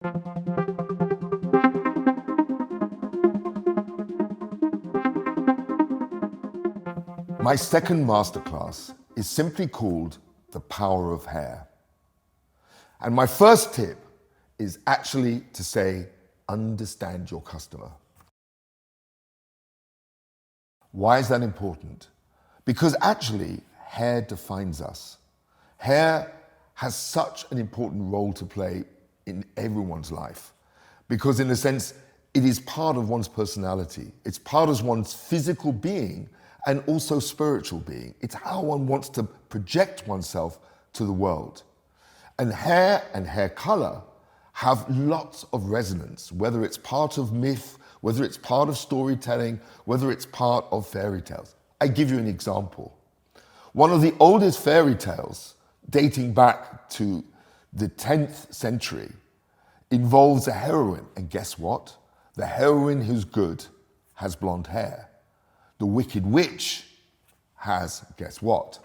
My second masterclass is simply called The Power of Hair. And my first tip is actually to say, understand your customer. Why is that important? Because actually, hair defines us. Hair has such an important role to play in everyone's life. Because in a sense, it is part of one's personality. It's part of one's physical being and also spiritual being. It's how one wants to project oneself to the world. And hair color have lots of resonance, whether it's part of myth, whether it's part of storytelling, whether it's part of fairy tales. I give you an example. One of the oldest fairy tales, dating back to the 10th century, involves a heroine. And guess what? The heroine who's good has blonde hair. The Wicked Witch has, guess what?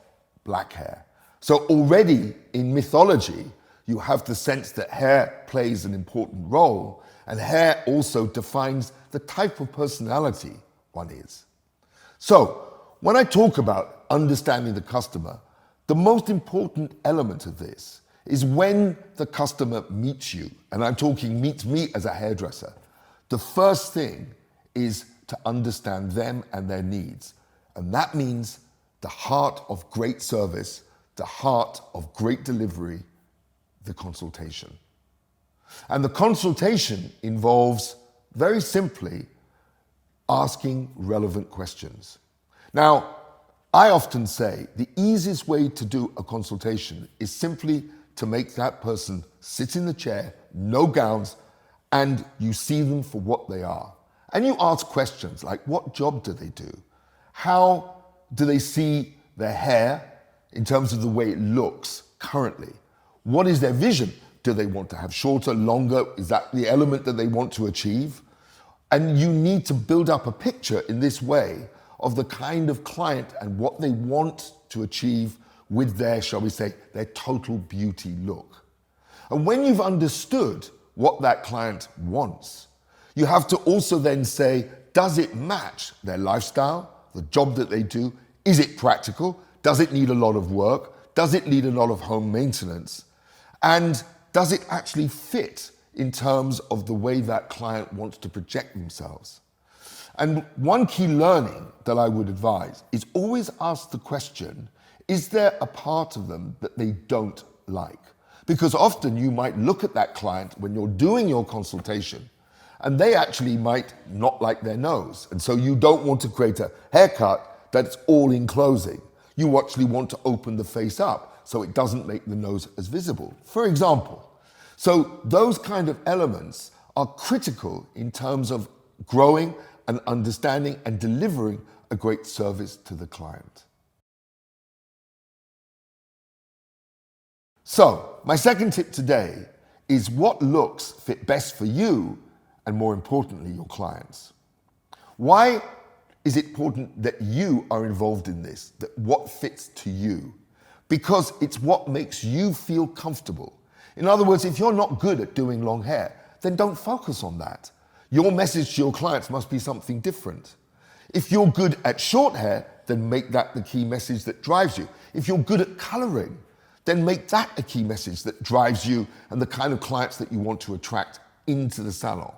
Black hair. So already in mythology, you have the sense that hair plays an important role, and hair also defines the type of personality one is. So when I talk about understanding the customer, the most important element of this is when the customer meets you, and I'm talking meets me as a hairdresser, the first thing is to understand them and their needs. And that means the heart of great service, the heart of great delivery, the consultation. And the consultation involves, very simply, asking relevant questions. Now, I often say the easiest way to do a consultation is simply to make that person sit in the chair, no gowns, and you see them for what they are. And you ask questions like, what job do they do? How do they see their hair in terms of the way it looks currently? What is their vision? Do they want to have shorter, longer? Is that the element that they want to achieve? And you need to build up a picture in this way of the kind of client and what they want to achieve with their, shall we say, their total beauty look. And when you've understood what that client wants, you have to also then say, does it match their lifestyle, the job that they do? Is it practical? Does it need a lot of work? Does it need a lot of home maintenance? And does it actually fit in terms of the way that client wants to project themselves? And one key learning that I would advise is always ask the question, is there a part of them that they don't like? Because often you might look at that client when you're doing your consultation and they actually might not like their nose. And so you don't want to create a haircut that's all enclosing. You actually want to open the face up so it doesn't make the nose as visible, for example. So those kind of elements are critical in terms of growing and understanding and delivering a great service to the client. So my second tip today is what looks fit best for you and more importantly, your clients. Why is it important that you are involved in this, that what fits to you? Because it's what makes you feel comfortable. In other words, if you're not good at doing long hair, then don't focus on that. Your message to your clients must be something different. If you're good at short hair, then make that the key message that drives you. If you're good at coloring, then make that a key message that drives you and the kind of clients that you want to attract into the salon.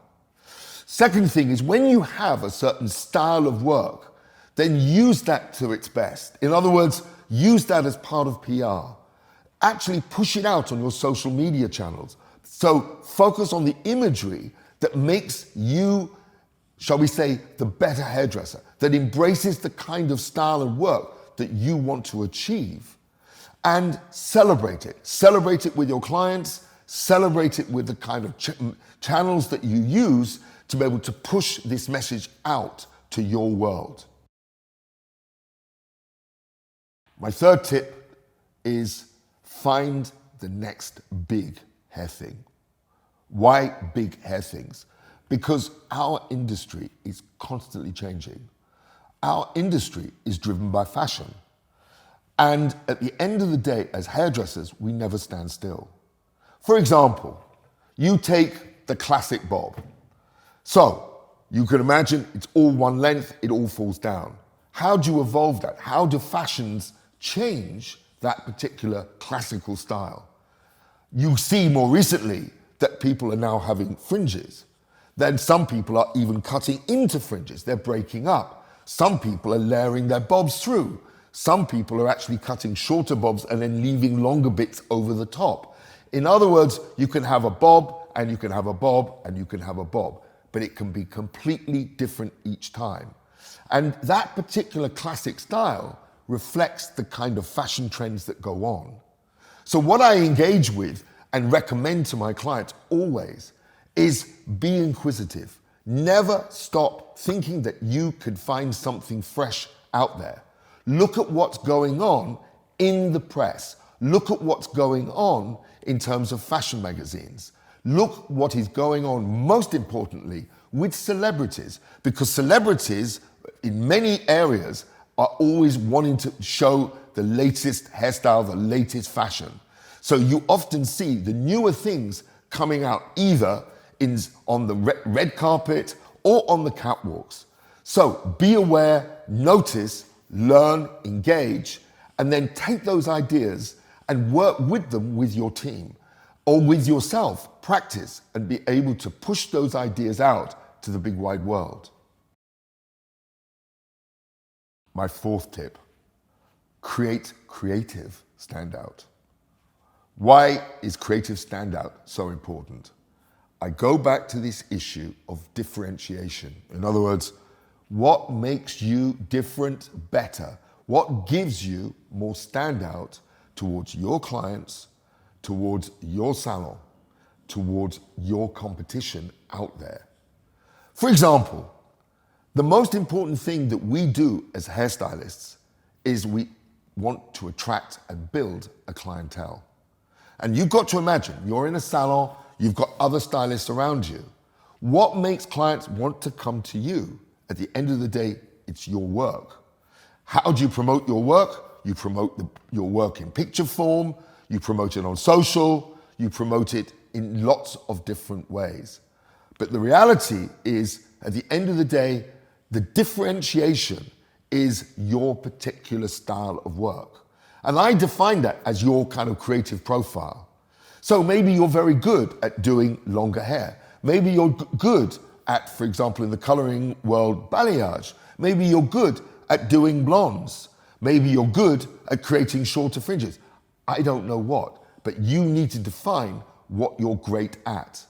Second thing is when you have a certain style of work, then use that to its best. In other words, use that as part of PR. Actually push it out on your social media channels. So focus on the imagery that makes you, shall we say, the better hairdresser, that embraces the kind of style and work that you want to achieve. And celebrate it. Celebrate it with your clients, celebrate it with the kind of channels that you use to be able to push this message out to your world. My third tip is find the next big hair thing. Why big hair things? Because our industry is constantly changing. Our industry is driven by fashion. And at the end of the day, as hairdressers, we never stand still. For example, You take the classic bob. So you can imagine it's all one length, it all falls down. How do you evolve that? How do fashions change that particular classical style? You see more recently that people are now having fringes. Then some people are even cutting into fringes. They're breaking up. Some people are layering their bobs through. Some people are actually cutting shorter bobs and then leaving longer bits over the top. In other words, you can have a bob and you can have a bob and you can have a bob, but it can be completely different each time. And that particular classic style reflects the kind of fashion trends that go on. So what I engage with and recommend to my clients always is be inquisitive. Never stop thinking that you could find something fresh out there. Look at what's going on in the press. Look at what's going on in terms of fashion magazines. Look what is going on, most importantly, with celebrities, because celebrities in many areas are always wanting to show the latest hairstyle, the latest fashion. So you often see the newer things coming out either on the red carpet or on the catwalks. So be aware, notice, learn, engage, and then take those ideas and work with them with your team or with yourself. Practice and be able to push those ideas out to the big wide world. My fourth tip, create creative standout. Why is creative standout so important? I go back to this issue of differentiation. In other words, what makes you different better? What gives you more standout towards your clients, towards your salon, towards your competition out there? For example, the most important thing that we do as hairstylists is we want to attract and build a clientele. And you've got to imagine, you're in a salon, you've got other stylists around you. What makes clients want to come to you? At the end of the day, it's your work. How do you promote your work? You promote your work in picture form, you promote it on social, you promote it in lots of different ways. But the reality is, at the end of the day, the differentiation is your particular style of work. And I define that as your kind of creative profile. So maybe you're very good at doing longer hair. Maybe you're good at, for example, in the coloring world, balayage. Maybe you're good at doing blondes. Maybe you're good at creating shorter fringes. I don't know what, but you need to define what you're great at.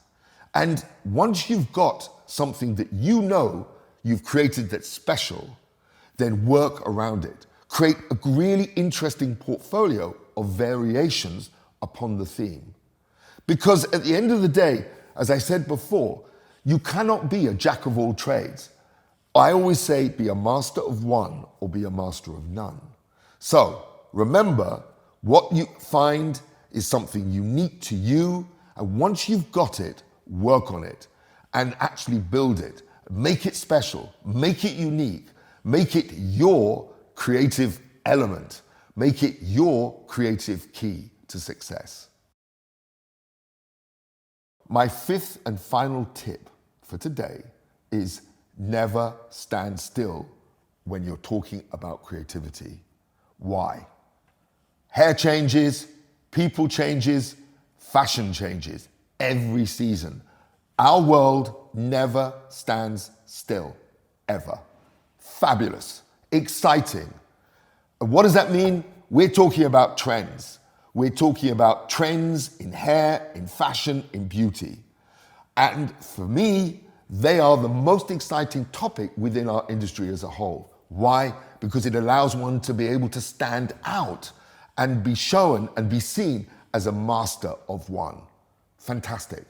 And once you've got something that you know you've created that's special, then work around it. Create a really interesting portfolio of variations upon the theme. Because at the end of the day, as I said before, you cannot be a jack of all trades. I always say be a master of one or be a master of none. So remember, what you find is something unique to you, and once you've got it, work on it and actually build it. Make it special, make it unique, make it your creative element, make it your creative key to success. My fifth and final tip for today is never stand still when you're talking about creativity. Why? Hair changes, people changes, fashion changes every season. Our world never stands still, ever. Fabulous, exciting. And what does that mean? We're talking about trends. We're talking about trends in hair, in fashion, in beauty. And for me, they are the most exciting topic within our industry as a whole. Why? Because it allows one to be able to stand out and be shown and be seen as a master of one. Fantastic.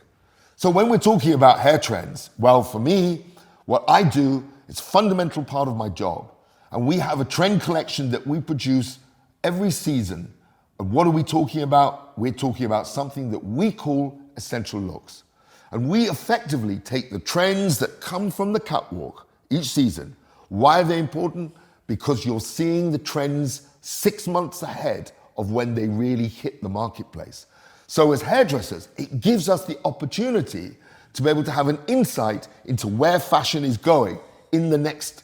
So when we're talking about hair trends, well, for me, what I do is a fundamental part of my job. And we have a trend collection that we produce every season. And what are we talking about? We're talking about something that we call essential looks. And we effectively take the trends that come from the catwalk each season. Why are they important? Because you're seeing the trends 6 months ahead of when they really hit the marketplace. So as hairdressers, it gives us the opportunity to be able to have an insight into where fashion is going in the next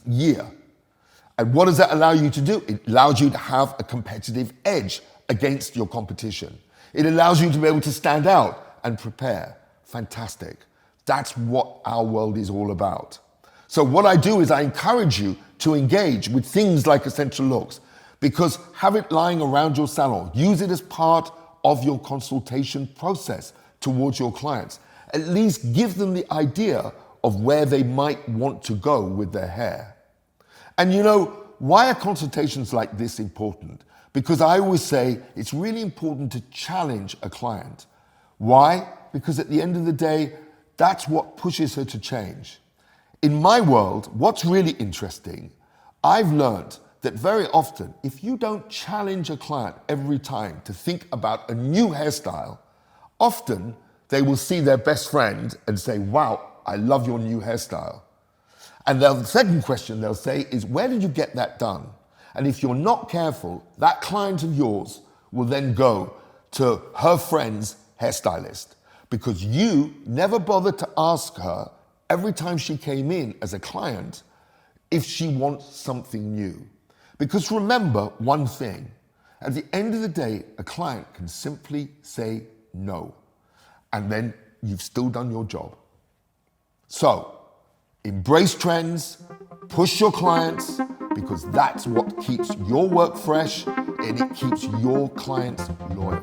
year. And what does that allow you to do? It allows you to have a competitive edge against your competition. It allows you to be able to stand out and prepare. Fantastic. That's what our world is all about. So what I do is I encourage you to engage with things like Essential Looks, because have it lying around your salon. Use it as part of your consultation process towards your clients. At least give them the idea of where they might want to go with their hair. And you know, why are consultations like this important? Because I always say it's really important to challenge a client. Why? Because at the end of the day, that's what pushes her to change. In my world, what's really interesting, I've learned that very often, if you don't challenge a client every time to think about a new hairstyle, often they will see their best friend and say, wow, I love your new hairstyle. And the second question they'll say is, where did you get that done? And if you're not careful, that client of yours will then go to her friend's hairstylist, because you never bothered to ask her every time she came in as a client if she wants something new. Because remember one thing, at the end of the day, a client can simply say no, and then you've still done your job. So, embrace trends, push your clients, because that's what keeps your work fresh and it keeps your clients loyal.